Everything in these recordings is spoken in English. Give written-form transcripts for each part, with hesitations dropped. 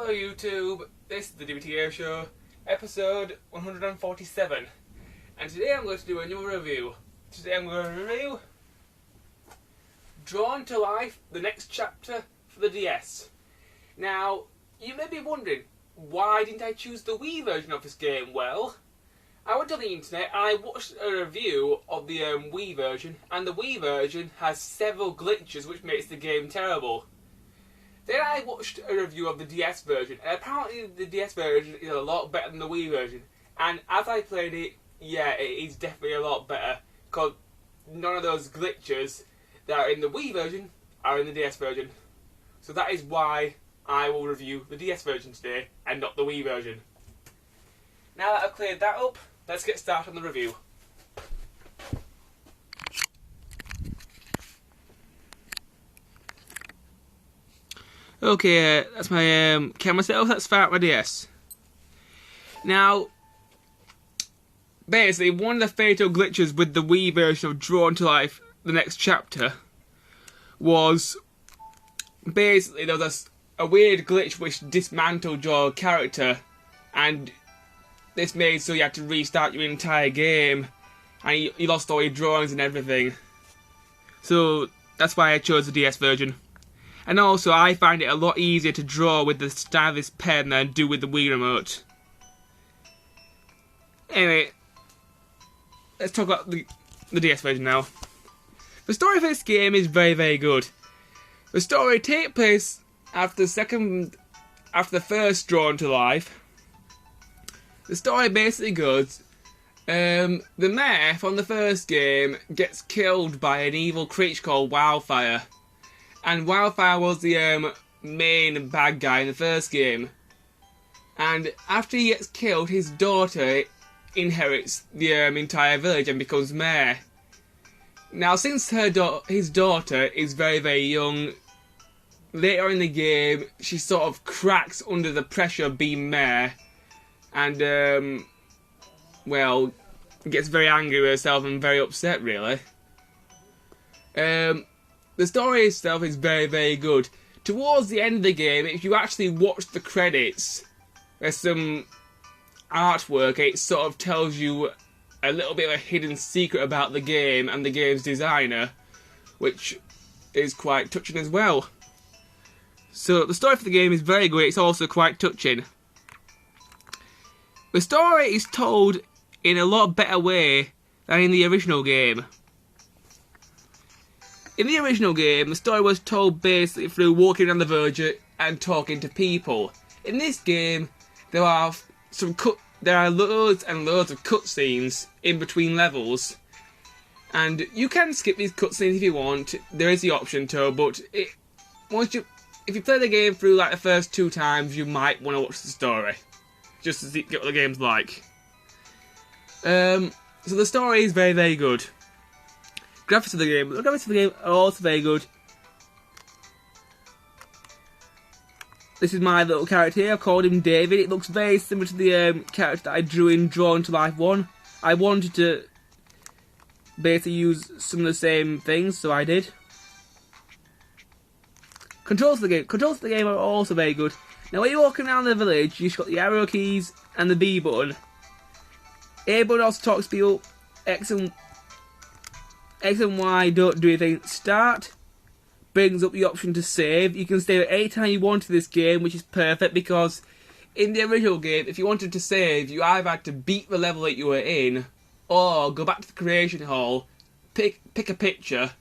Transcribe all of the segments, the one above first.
Hello YouTube, this is the Dbtgamer show, episode 147, and today I'm going to do a new review. Today I'm going to review Drawn to Life, the next chapter for the DS. Now, you may be wondering, why didn't I choose the Wii version of this game? Well, I went on the internet and I watched a review of the Wii version, and the Wii version has several glitches which makes the game terrible. Then I watched a review of the DS version, and apparently the DS version is a lot better than the Wii version. And as I played it, yeah, it is definitely a lot better, because none of those glitches that are in the Wii version are in the DS version. So that is why I will review the DS version today, and not the Wii version. Now that I've cleared that up, let's get started on the review. Okay, that's my camera setup. Let's fire up my DS. Now, basically, one of the fatal glitches with the Wii version of Drawn to Life, the next chapter, was basically there was a weird glitch which dismantled your character, and this made so you had to restart your entire game, and you lost all your drawings and everything. So that's why I chose the DS version. And also, I find it a lot easier to draw with the stylus pen than I do with the Wii remote. Anyway, let's talk about the DS version now. The story for this game is very, very good. The story takes place after the first Drawn to Life. The story basically goes, the mayor from the first game gets killed by an evil creature called Wildfire. And Wildfire was the main bad guy in the first game. And after he gets killed, his daughter inherits the entire village and becomes mayor. Now, since his daughter is very, very young, later in the game, she sort of cracks under the pressure of being mayor. And, well, gets very angry with herself and very upset, really. The story itself is very, very good. Towards the end of the game, if you actually watch the credits, there's some artwork. It sort of tells you a little bit of a hidden secret about the game and the game's designer, which is quite touching as well. So the story for the game is very good. It's also quite touching. The story is told in a lot better way than in the original game. In the original game, the story was told basically through walking around the village and talking to people. In this game, there are loads and loads of cutscenes in between levels, and you can skip these cutscenes if you want. There is the option to, but if you play the game through like the first 2 times, you might want to watch the story just to see what the game's like. So the story is very, very good. The graphics of the game are also very good. This is my little character here. I've called him David. It looks very similar to the character that I drew in Drawn to Life 1. I wanted to basically use some of the same things, so I did. Controls of the game are also very good. Now, when you're walking around the village, you've got the arrow keys and the B button. A button also talks to people. X and Y don't do anything. Start brings up the option to save. You can save any time you want to this game, which is perfect because in the original game, if you wanted to save, you either had to beat the level that you were in, or go back to the creation hall, pick a picture,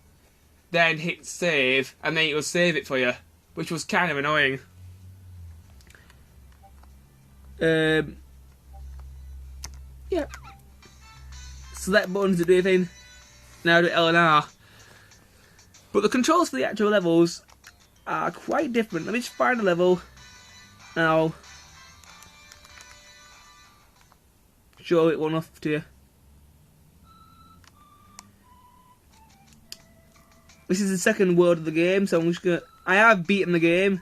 then hit save, and then it will save it for you, which was kind of annoying. Yeah. Select buttons to do anything. Now do L and R. But the controls for the actual levels are quite different. Let me just find a level and I'll show it one off to you. This is the second world of the game, so I'm just gonna. I have beaten the game,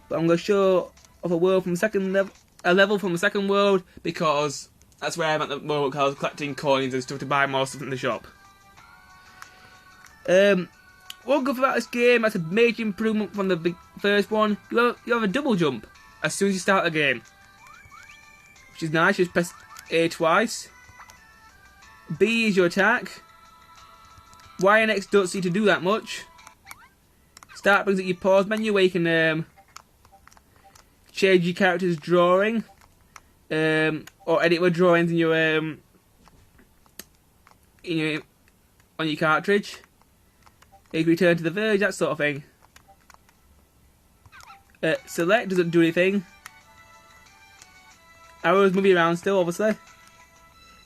but I'm gonna show off a world from the second level, a level from the second world, because that's where I'm at the moment. Because I was collecting coins and stuff to buy more stuff in the shop. One good thing about this game, that's a major improvement from the first one. You have a double jump. as soon as you start the game. Which is nice, just press A twice. B is your attack. Y and X don't seem to do that much. Start brings up your pause menu where you can change your character's drawing. Or edit with drawings in your on your cartridge. You can return to the verge, that sort of thing. Select doesn't do anything. Arrows moving around still, obviously. If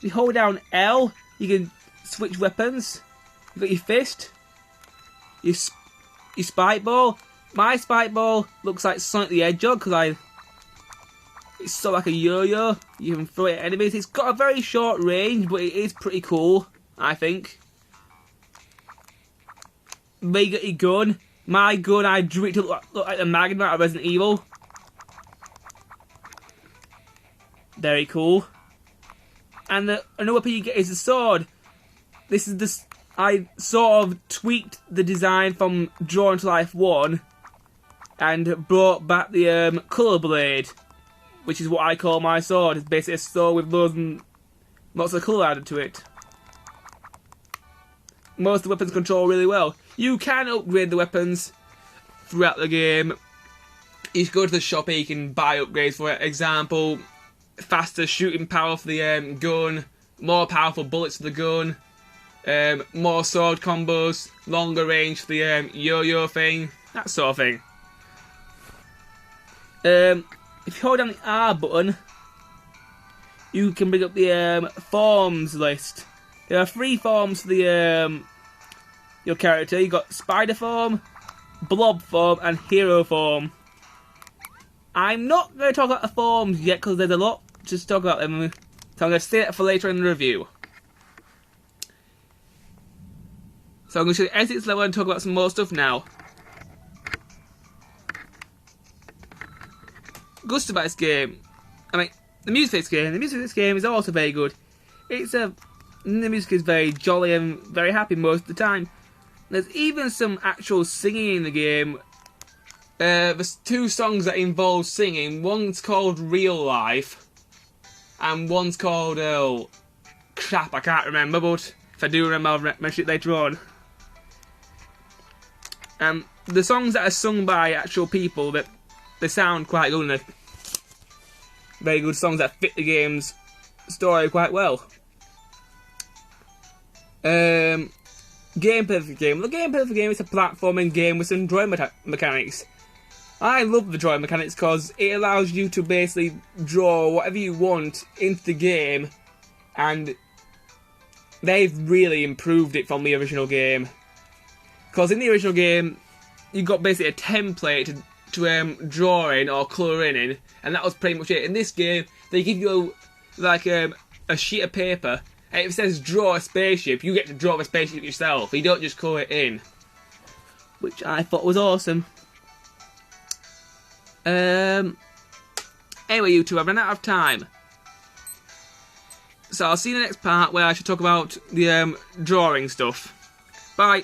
you hold down L, you can switch weapons. You've got your fist, your spike ball. My spike ball looks like Sonic the Hedgehog because it's sort of like a yo-yo. You can throw it at enemies. It's got a very short range, but it is pretty cool, I think. Then you got your gun. My gun, I drew it to look like the Magnum out of Resident Evil. Very cool. And another weapon you get is the sword. This is the... I sort of tweaked the design from Drawn to Life 1 and brought back the colour blade, which is what I call my sword. It's basically a sword with lots of colour added to it. Most of the weapons control really well. You can upgrade the weapons throughout the game. You can go to the shop here, you can buy upgrades for it. Example, faster shooting power for the gun, more powerful bullets for the gun, more sword combos, longer range for the yo-yo thing, that sort of thing. If you hold down the R button, you can bring up the forms list. There are 3 forms for the your character. You got Spider form, Blob form, and Hero form. I'm not going to talk about the forms yet because there's a lot to talk about them, so I'm going to save that for later in the review. So I'm going to show you the exits level and talk about some more stuff now. Good stuff about this game. I mean, the music for this game. The music for this game is also very good. The music is very jolly and very happy most of the time. There's even some actual singing in the game. There's 2 songs that involve singing. One's called Real Life, and one's called crap, I can't remember, but if I do remember, I'll mention it later on. The songs that are sung by actual people, they sound quite good, and they're very good songs that fit the game's story quite well. Gameplay of the game. The gameplay of the game is a platforming game with some drawing mechanics. I love the drawing mechanics because it allows you to basically draw whatever you want into the game, and they've really improved it from the original game. Because in the original game, you got basically a template to draw in or colour in, and that was pretty much it. In this game, they give you like a sheet of paper, and if it says draw a spaceship, you get to draw the spaceship yourself. You don't just colour it in, which I thought was awesome. Anyway, you two, I've run out of time, so I'll see you in the next part where I should talk about the drawing stuff. Bye.